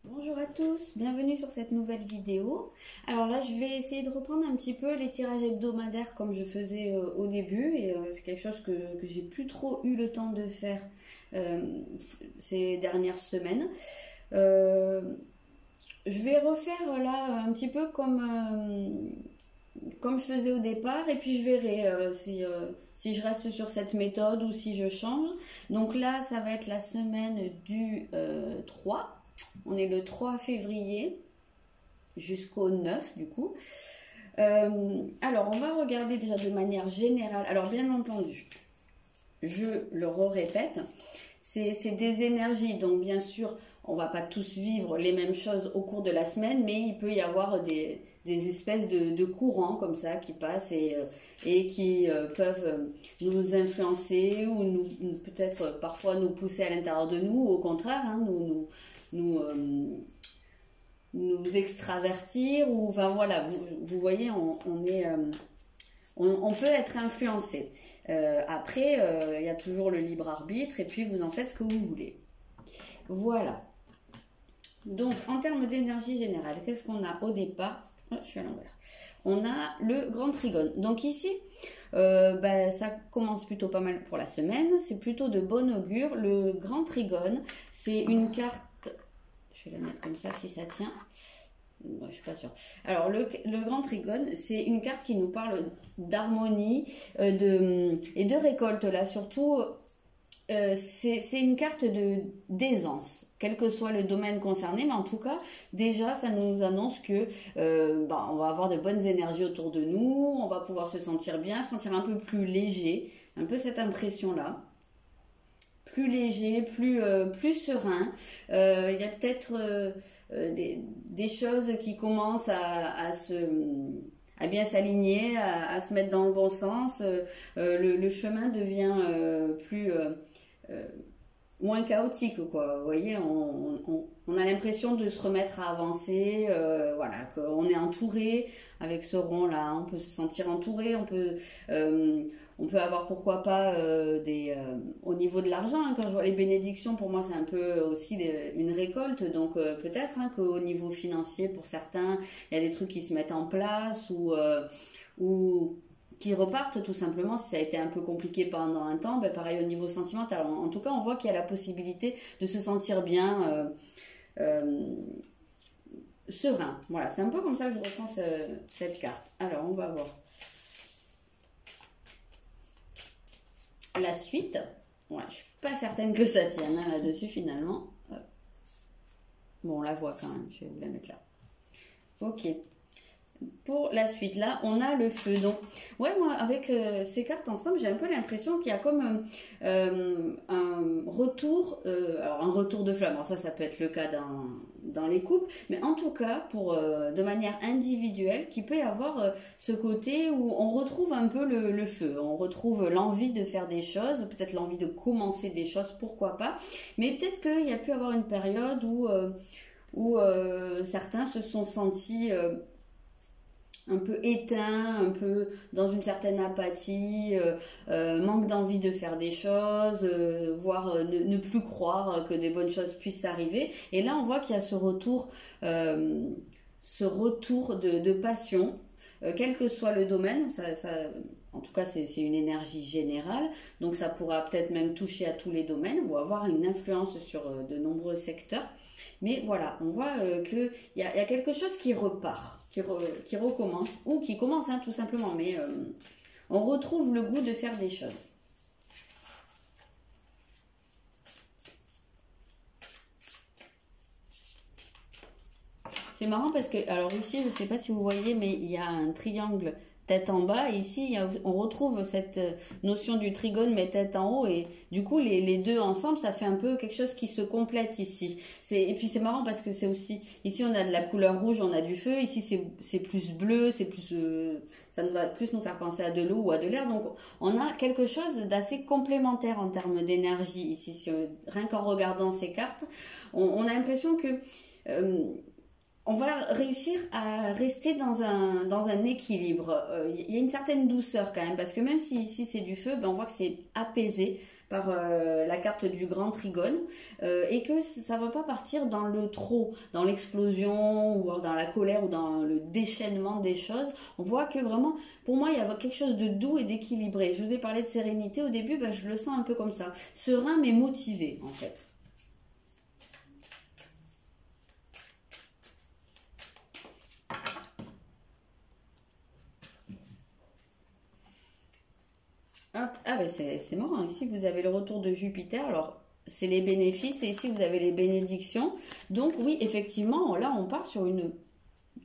Bonjour à tous, bienvenue sur cette nouvelle vidéo. Alors là, je vais essayer de reprendre un petit peu les tirages hebdomadaires comme je faisais au début. Et c'est quelque chose que j'ai plus trop eu le temps de faire euh, ces dernières semaines. Euh, je vais refaire là un petit peu comme je faisais au départ, et puis je verrai si je reste sur cette méthode ou si je change. Donc là, ça va être la semaine du 3. On est le 3 février jusqu'au 9 du coup. Alors, on va regarder déjà de manière générale. Alors, bien entendu, je le répète, c'est des énergies. Donc, bien sûr, on va pas tous vivre les mêmes choses au cours de la semaine, mais il peut y avoir des espèces de courants comme ça qui passent et qui peuvent nous influencer ou peut-être parfois nous pousser à l'intérieur de nous, ou au contraire, hein, nous extravertir, ou enfin voilà, vous voyez, on peut être influencé. Après, il y a toujours le libre arbitre, et puis vous en faites ce que vous voulez. Voilà. Donc, en termes d'énergie générale, qu'est-ce qu'on a au départ? Je suis à l'envers. On a le grand trigone. Donc ici, ça commence plutôt pas mal pour la semaine. C'est plutôt de bon augure. Le grand trigone, c'est une carte. Je vais la mettre comme ça si ça tient. Ouais, je suis pas sûre. Alors, le grand trigone, c'est une carte qui nous parle d'harmonie et de récolte. Là, surtout, c'est une carte d'aisance, quel que soit le domaine concerné, mais en tout cas, déjà, ça nous annonce que on va avoir de bonnes énergies autour de nous, on va pouvoir se sentir bien, sentir un peu plus léger, un peu cette impression-là. Plus léger, plus serein. Il y a peut-être des choses qui commencent à bien s'aligner, à se mettre dans le bon sens. Le chemin devient moins chaotique, quoi. Vous voyez, on a l'impression de se remettre à avancer, voilà, qu'on est entouré avec ce rond-là, on peut se sentir entouré, on peut avoir pourquoi pas au niveau de l'argent, hein, quand je vois les bénédictions, pour moi c'est un peu aussi une récolte, donc peut-être hein, qu'au niveau financier, pour certains, il y a des trucs qui se mettent en place, ou qui repartent tout simplement si ça a été un peu compliqué pendant un temps. Pareil au niveau sentimental, en tout cas on voit qu'il y a la possibilité de se sentir bien, serein. Voilà, c'est un peu comme ça que je ressens cette carte. Alors on va voir la suite. Ouais, je suis pas certaine que ça tienne hein, là-dessus finalement. Bon, on la voit quand même, je vais vous la mettre là. Ok. Pour la suite, là, on a le feu. Donc, ouais, moi, avec ces cartes ensemble, j'ai un peu l'impression qu'il y a comme un retour, alors un retour de flamme. Alors ça peut être le cas dans les couples, mais en tout cas, de manière individuelle, qu'il peut y avoir ce côté où on retrouve un peu le feu, on retrouve l'envie de faire des choses, peut-être l'envie de commencer des choses, pourquoi pas, mais peut-être qu'il y a pu avoir une période où certains se sont sentis un peu éteint, un peu dans une certaine apathie, manque d'envie de faire des choses, voire ne plus croire que des bonnes choses puissent arriver. Et là, on voit qu'il y a ce retour de passion, quel que soit le domaine. En tout cas, c'est une énergie générale, donc ça pourra peut-être même toucher à tous les domaines ou avoir une influence sur de nombreux secteurs. Mais voilà, on voit qu'il y a quelque chose qui repart, qui recommence, ou qui commence hein, tout simplement, mais on retrouve le goût de faire des choses. C'est marrant parce que, alors ici, je ne sais pas si vous voyez, mais il y a un triangle tête en bas, et ici, on retrouve cette notion du trigone, mais tête en haut, et du coup, les deux ensemble, ça fait un peu quelque chose qui se complète ici. Et puis, c'est marrant parce que c'est aussi, ici, on a de la couleur rouge, on a du feu, ici, c'est plus bleu, c'est plus, ça va plus nous faire penser à de l'eau ou à de l'air, donc on a quelque chose d'assez complémentaire en termes d'énergie ici, rien qu'en regardant ces cartes, on a l'impression que on va réussir à rester dans un équilibre. Il y a une certaine douceur quand même, parce que même si ici c'est du feu, ben on voit que c'est apaisé par la carte du grand trigone, et que ça va pas partir dans le trop, dans l'explosion, ou dans la colère, ou dans le déchaînement des choses. On voit que vraiment, pour moi, il y a quelque chose de doux et d'équilibré. Je vous ai parlé de sérénité au début, ben, je le sens un peu comme ça. Serein mais motivé en fait. Hop. Ah ben c'est marrant, ici vous avez le retour de Jupiter, alors c'est les bénéfices et ici vous avez les bénédictions. Donc oui, effectivement, là on part sur une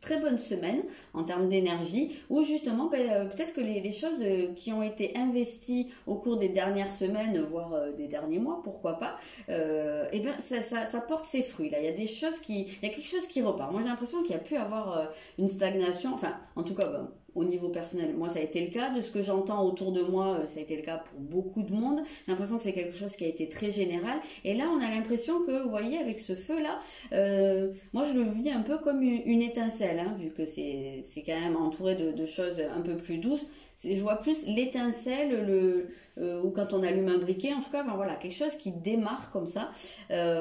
très bonne semaine en termes d'énergie, où justement peut-être que les choses qui ont été investies au cours des dernières semaines, voire des derniers mois, pourquoi pas, et ben ça porte ses fruits. Là, il y a des choses il y a quelque chose qui repart. Moi j'ai l'impression qu'il y a pu avoir une stagnation, enfin en tout cas ben, au niveau personnel, moi ça a été le cas. De ce que j'entends autour de moi, ça a été le cas pour beaucoup de monde. J'ai l'impression que c'est quelque chose qui a été très général. Et là, on a l'impression que, vous voyez, avec ce feu-là, moi je le vis un peu comme une étincelle, hein, vu que c'est quand même entouré de choses un peu plus douces. Je vois plus l'étincelle, ou quand on allume un briquet, en tout cas, enfin, voilà, quelque chose qui démarre comme ça,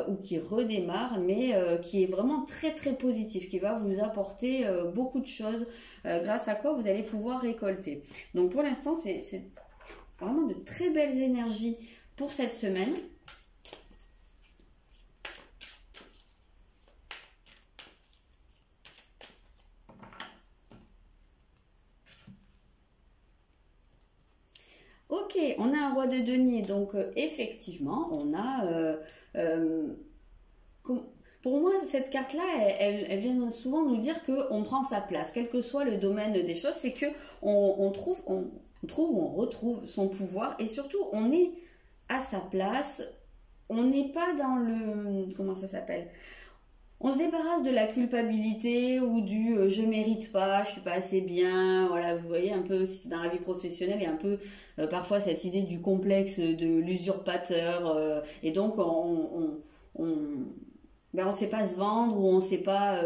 ou qui redémarre, mais qui est vraiment très très positif, qui va vous apporter beaucoup de choses, grâce à quoi vous allez pouvoir récolter. Donc pour l'instant, c'est vraiment de très belles énergies pour cette semaine. Ok, on a un roi de denier, donc effectivement, on a... pour moi, cette carte-là, elle vient souvent nous dire qu'on prend sa place, quel que soit le domaine des choses, c'est que on trouve ou on retrouve son pouvoir, et surtout, on est à sa place, on n'est pas dans le... Comment ça s'appelle ? On se débarrasse de la culpabilité ou du je mérite pas, je suis pas assez bien. Voilà, vous voyez un peu, si c'est dans la vie professionnelle, il y a un peu parfois cette idée du complexe de l'usurpateur, et donc ben on sait pas se vendre, ou on sait pas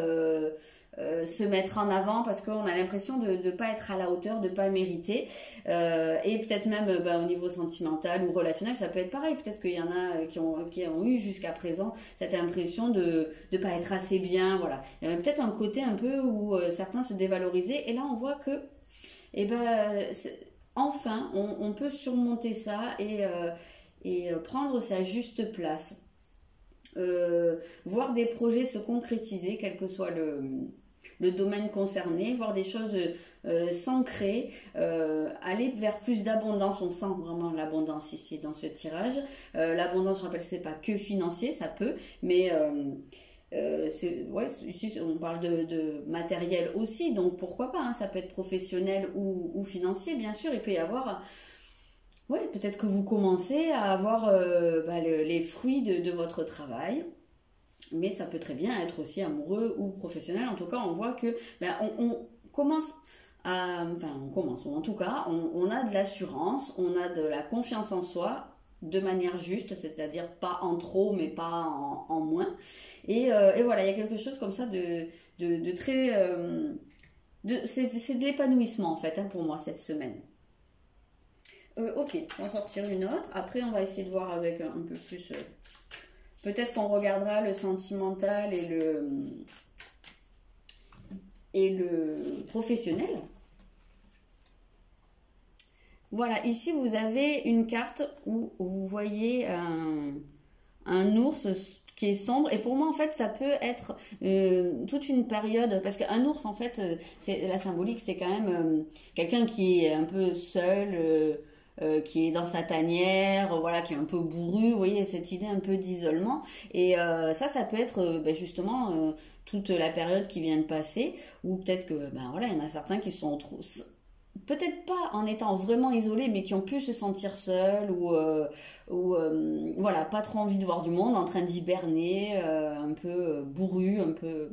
se mettre en avant, parce qu'on a l'impression de ne pas être à la hauteur, de ne pas mériter, et peut-être même ben, au niveau sentimental ou relationnel, ça peut être pareil. Peut-être qu'il y en a qui ont eu jusqu'à présent cette impression de ne pas être assez bien. Voilà, il y avait peut-être un côté un peu où certains se dévalorisaient, et là on voit que eh ben, enfin on peut surmonter ça et prendre sa juste place. Voir des projets se concrétiser, quel que soit le domaine concerné, voir des choses s'ancrer, aller vers plus d'abondance. On sent vraiment l'abondance ici dans ce tirage. L'abondance, je rappelle, c'est pas que financier, ça peut, mais ouais, ici on parle de matériel aussi, donc pourquoi pas, hein, ça peut être professionnel ou financier, bien sûr. Il peut y avoir... Oui, peut-être que vous commencez à avoir les fruits de votre travail, mais ça peut très bien être aussi amoureux ou professionnel. En tout cas, on voit que on commence enfin on commence, ou en tout cas, on a de l'assurance, on a de la confiance en soi, de manière juste, c'est-à-dire pas en trop, mais pas en moins. Et voilà, il y a quelque chose comme ça de très... c'est de l'épanouissement, en fait, hein, pour moi, cette semaine. Ok, on va sortir une autre. Après, on va essayer de voir avec un peu plus... peut-être qu'on regardera le sentimental et le professionnel. Voilà, ici, vous avez une carte où vous voyez un ours qui est sombre, et pour moi en fait ça peut être toute une période, parce qu'un ours en fait c'est la symbolique, c'est quand même quelqu'un qui est un peu seul, qui est dans sa tanière, voilà, qui est un peu bourru, vous voyez, cette idée un peu d'isolement, et ça peut être justement toute la période qui vient de passer, ou peut-être que voilà, il y en a certains qui sont trop... peut-être pas en étant vraiment isolés, mais qui ont pu se sentir seuls, ou voilà, pas trop envie de voir du monde, en train d'hiberner, un peu bourru, un peu...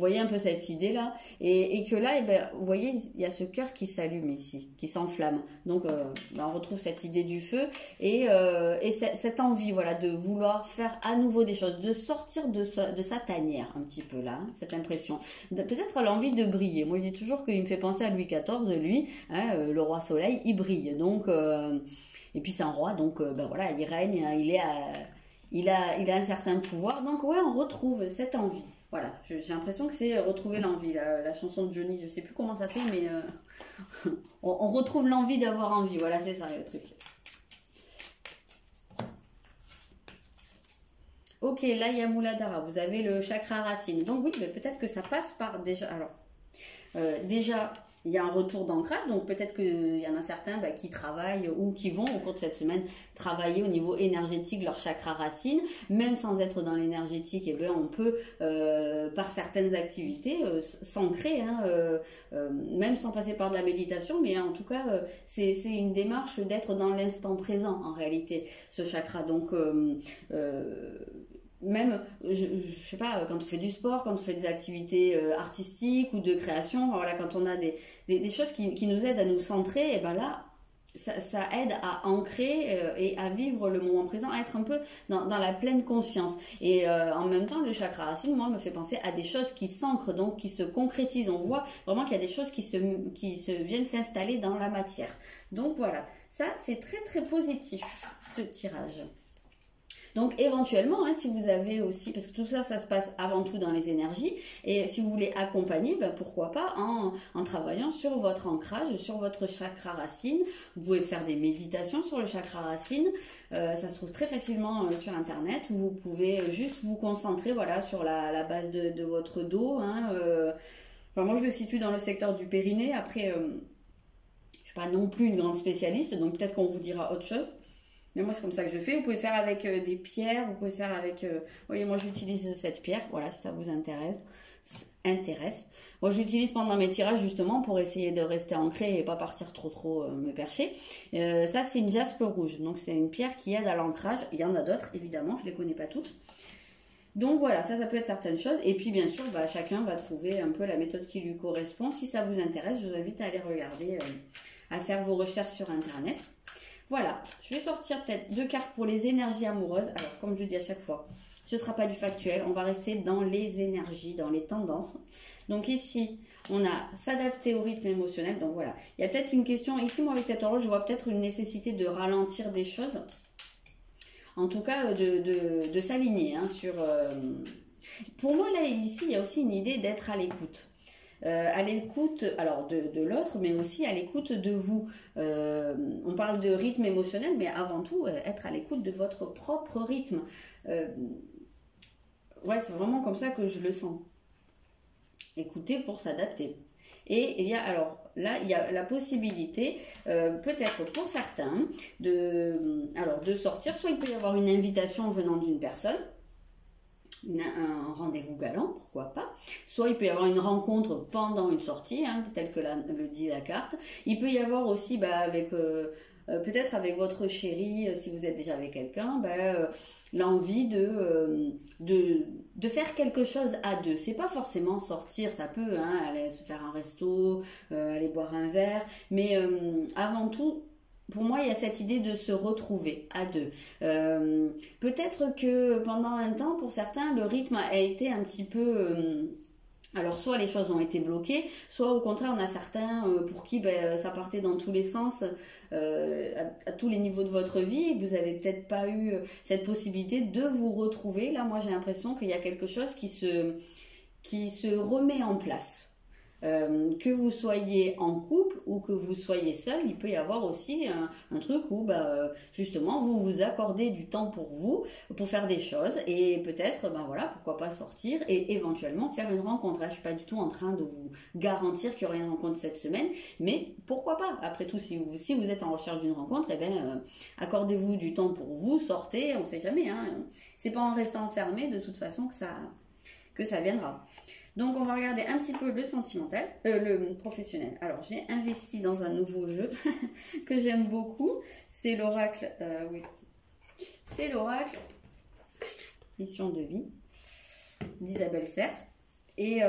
voyez un peu cette idée-là. Et que là, eh ben, vous voyez, il y a ce cœur qui s'allume ici, qui s'enflamme. Donc, ben, on retrouve cette idée du feu et cette envie, voilà, de vouloir faire à nouveau des choses, de sortir de sa tanière, un petit peu là, hein, cette impression. Peut-être l'envie de briller. Moi, je dis toujours qu'il me fait penser à Louis XIV, lui, hein, le roi soleil, il brille. Donc, et puis c'est un roi, donc ben voilà, il règne, il a un certain pouvoir. Donc, ouais, on retrouve cette envie. Voilà, j'ai l'impression que c'est retrouver l'envie. La chanson de Johnny, je sais plus comment ça fait, mais on retrouve l'envie d'avoir envie. Voilà, c'est ça le truc. Ok, là, il y a Muladhara. Vous avez le chakra racine. Donc oui, peut-être que ça passe par déjà... Alors, déjà, il y a un retour d'ancrage, donc peut-être qu'il y en a certains qui travaillent ou qui vont au cours de cette semaine travailler au niveau énergétique leur chakra racine, même sans être dans l'énergétique, eh bien, on peut par certaines activités s'ancrer, hein, même sans passer par de la méditation, mais en tout cas c'est une démarche d'être dans l'instant présent en réalité, ce chakra. Donc même, je sais pas, quand on fait du sport, quand on fait des activités artistiques ou de création, voilà, quand on a des choses qui nous aident à nous centrer, et ben là, ça aide à ancrer et à vivre le moment présent, à être un peu dans la pleine conscience. Et en même temps, le chakra racine, moi, me fait penser à des choses qui s'ancrent, donc qui se concrétisent. On voit vraiment qu'il y a des choses qui se viennent s'installer dans la matière. Donc voilà, ça, c'est très très positif, ce tirage. Donc éventuellement, hein, si vous avez aussi, parce que tout ça, ça se passe avant tout dans les énergies, et si vous voulez accompagner, ben pourquoi pas en travaillant sur votre ancrage, sur votre chakra racine. Vous pouvez faire des méditations sur le chakra racine, ça se trouve très facilement sur internet. Vous pouvez juste vous concentrer, voilà, sur la base de votre dos. Hein, enfin, moi je le situe dans le secteur du périnée. Après, je suis pas non plus une grande spécialiste, donc peut-être qu'on vous dira autre chose. Mais moi, c'est comme ça que je fais. Vous pouvez faire avec des pierres, vous pouvez faire avec... vous voyez, moi, j'utilise cette pierre. Voilà, si ça vous intéresse. Moi, j'utilise pendant mes tirages, justement, pour essayer de rester ancré et pas partir trop me percher. Ça, c'est une jaspe rouge. Donc, c'est une pierre qui aide à l'ancrage. Il y en a d'autres, évidemment. Je ne les connais pas toutes. Donc, voilà, ça peut être certaines choses. Et puis, bien sûr, chacun va trouver un peu la méthode qui lui correspond. Si ça vous intéresse, je vous invite à aller regarder, à faire vos recherches sur Internet. Voilà, je vais sortir peut-être 2 cartes pour les énergies amoureuses. Alors, comme je dis à chaque fois, ce ne sera pas du factuel. On va rester dans les énergies, dans les tendances. Donc ici, on a s'adapter au rythme émotionnel. Donc voilà, il y a peut-être une question. Ici, moi, avec cette horloge, je vois peut-être une nécessité de ralentir des choses. En tout cas, de s'aligner. Hein, sur. Pour moi, là, ici, il y a aussi une idée d'être à l'écoute. À l'écoute alors de l'autre, mais aussi à l'écoute de vous. On parle de rythme émotionnel, mais avant tout, être à l'écoute de votre propre rythme. Ouais, c'est vraiment comme ça que je le sens. Écouter pour s'adapter. Et il y a, alors là, il y a la possibilité, peut-être pour certains, de sortir. Soit il peut y avoir une invitation venant d'une personne, un rendez-vous galant, pourquoi pas. Soit il peut y avoir une rencontre pendant une sortie, hein, telle que le dit la carte. Il peut y avoir aussi avec peut-être avec votre chéri, si vous êtes déjà avec quelqu'un, l'envie de faire quelque chose à deux. C'est pas forcément sortir, ça peut, hein, aller se faire un resto, aller boire un verre, mais avant tout, pour moi, il y a cette idée de se retrouver à deux. Peut-être que pendant un temps, pour certains, le rythme a été un petit peu... alors, soit les choses ont été bloquées, soit au contraire, on a certains pour qui ça partait dans tous les sens, à tous les niveaux de votre vie, et que vous n'avez peut-être pas eu cette possibilité de vous retrouver. Là, moi, j'ai l'impression qu'il y a quelque chose qui se remet en place. Que vous soyez en couple ou que vous soyez seul, il peut y avoir aussi un truc où justement vous vous accordez du temps pour vous, pour faire des choses, et peut-être voilà, pourquoi pas sortir et éventuellement faire une rencontre. Là, je suis pas du tout en train de vous garantir qu'il y aura une rencontre cette semaine, mais pourquoi pas. Après tout, si vous êtes en recherche d'une rencontre, accordez-vous du temps pour vous, sortez, on sait jamais, hein. C'est pas en restant enfermé de toute façon que ça viendra. Donc, on va regarder un petit peu le sentimental, le professionnel. Alors, j'ai investi dans un nouveau jeu que j'aime beaucoup. C'est l'oracle, oui. C'est l'oracle Mission de vie d'Isabelle Serre. Et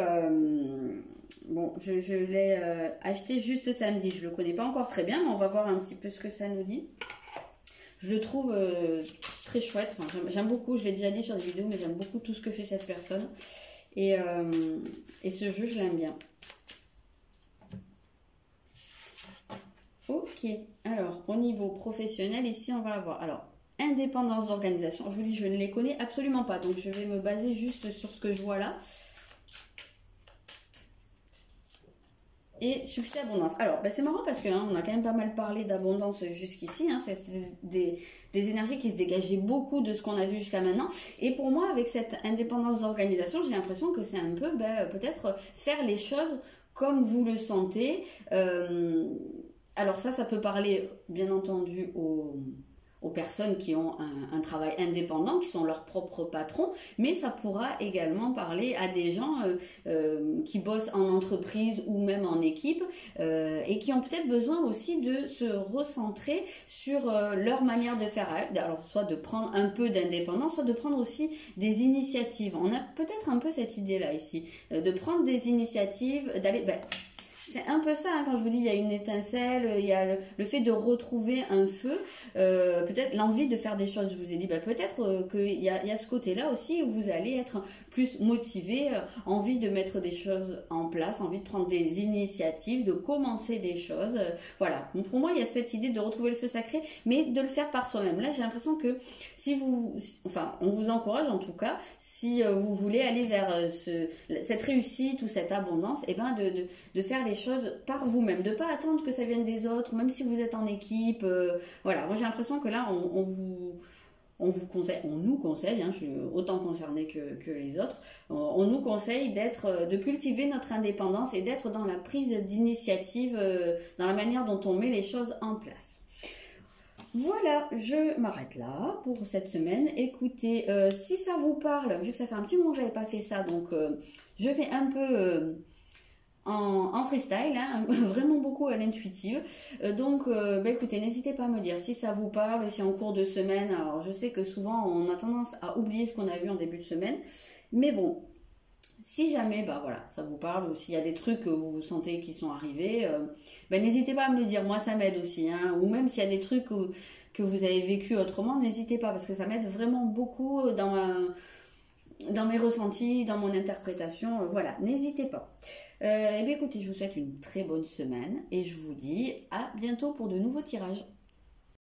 bon, je l'ai acheté juste samedi. Je le connais pas encore très bien, mais on va voir un petit peu ce que ça nous dit. Je le trouve très chouette. Enfin, j'aime beaucoup, je l'ai déjà dit sur des vidéos, mais j'aime beaucoup tout ce que fait cette personne. Et ce jeu, je l'aime bien. Ok, alors au niveau professionnel, ici on va avoir alors indépendance d'organisation. Je vous dis, je ne les connais absolument pas, donc je vais me baser juste sur ce que je vois là. Et succès, abondance. Alors, c'est marrant parce que on a quand même pas mal parlé d'abondance jusqu'ici. C'est des énergies qui se dégageaient beaucoup de ce qu'on a vu jusqu'à maintenant. Et pour moi, avec cette indépendance d'organisation, j'ai l'impression que c'est un peu peut-être faire les choses comme vous le sentez. Alors ça peut parler bien entendu aux personnes qui ont un travail indépendant, qui sont leurs propres patrons, mais ça pourra également parler à des gens qui bossent en entreprise ou même en équipe et qui ont peut-être besoin aussi de se recentrer sur leur manière de faire. Alors soit de prendre un peu d'indépendance, soit de prendre aussi des initiatives. On a peut-être un peu cette idée-là ici, de prendre des initiatives, d'aller... c'est un peu ça, quand je vous dis il y a une étincelle, il y a le fait de retrouver un feu, peut-être l'envie de faire des choses. Je vous ai dit, peut-être qu'il y a ce côté-là aussi où vous allez être plus motivé, envie de mettre des choses en place, envie de prendre des initiatives, de commencer des choses. Voilà, donc pour moi il y a cette idée de retrouver le feu sacré, mais de le faire par soi-même. Là j'ai l'impression que on vous encourage en tout cas, si vous voulez aller vers cette réussite ou cette abondance, de faire les choses par vous-même, de pas attendre que ça vienne des autres, même si vous êtes en équipe. Voilà, moi j'ai l'impression que là on nous conseille, je suis autant concernée que les autres, on nous conseille de cultiver notre indépendance et d'être dans la prise d'initiative, dans la manière dont on met les choses en place. Voilà, je m'arrête là pour cette semaine. Écoutez, si ça vous parle, vu que ça fait un petit moment que j'avais pas fait ça, donc je fais un peu en freestyle, vraiment beaucoup à l'intuitive. Donc, écoutez, n'hésitez pas à me dire si ça vous parle, si en cours de semaine, alors je sais que souvent on a tendance à oublier ce qu'on a vu en début de semaine, mais bon, si jamais, voilà, ça vous parle, ou s'il y a des trucs que vous sentez qui sont arrivés, n'hésitez pas à me le dire, moi ça m'aide aussi, ou même s'il y a des trucs que vous avez vécu autrement, n'hésitez pas, parce que ça m'aide vraiment beaucoup dans mes ressentis, dans mon interprétation, voilà, n'hésitez pas. Écoutez, je vous souhaite une très bonne semaine et je vous dis à bientôt pour de nouveaux tirages.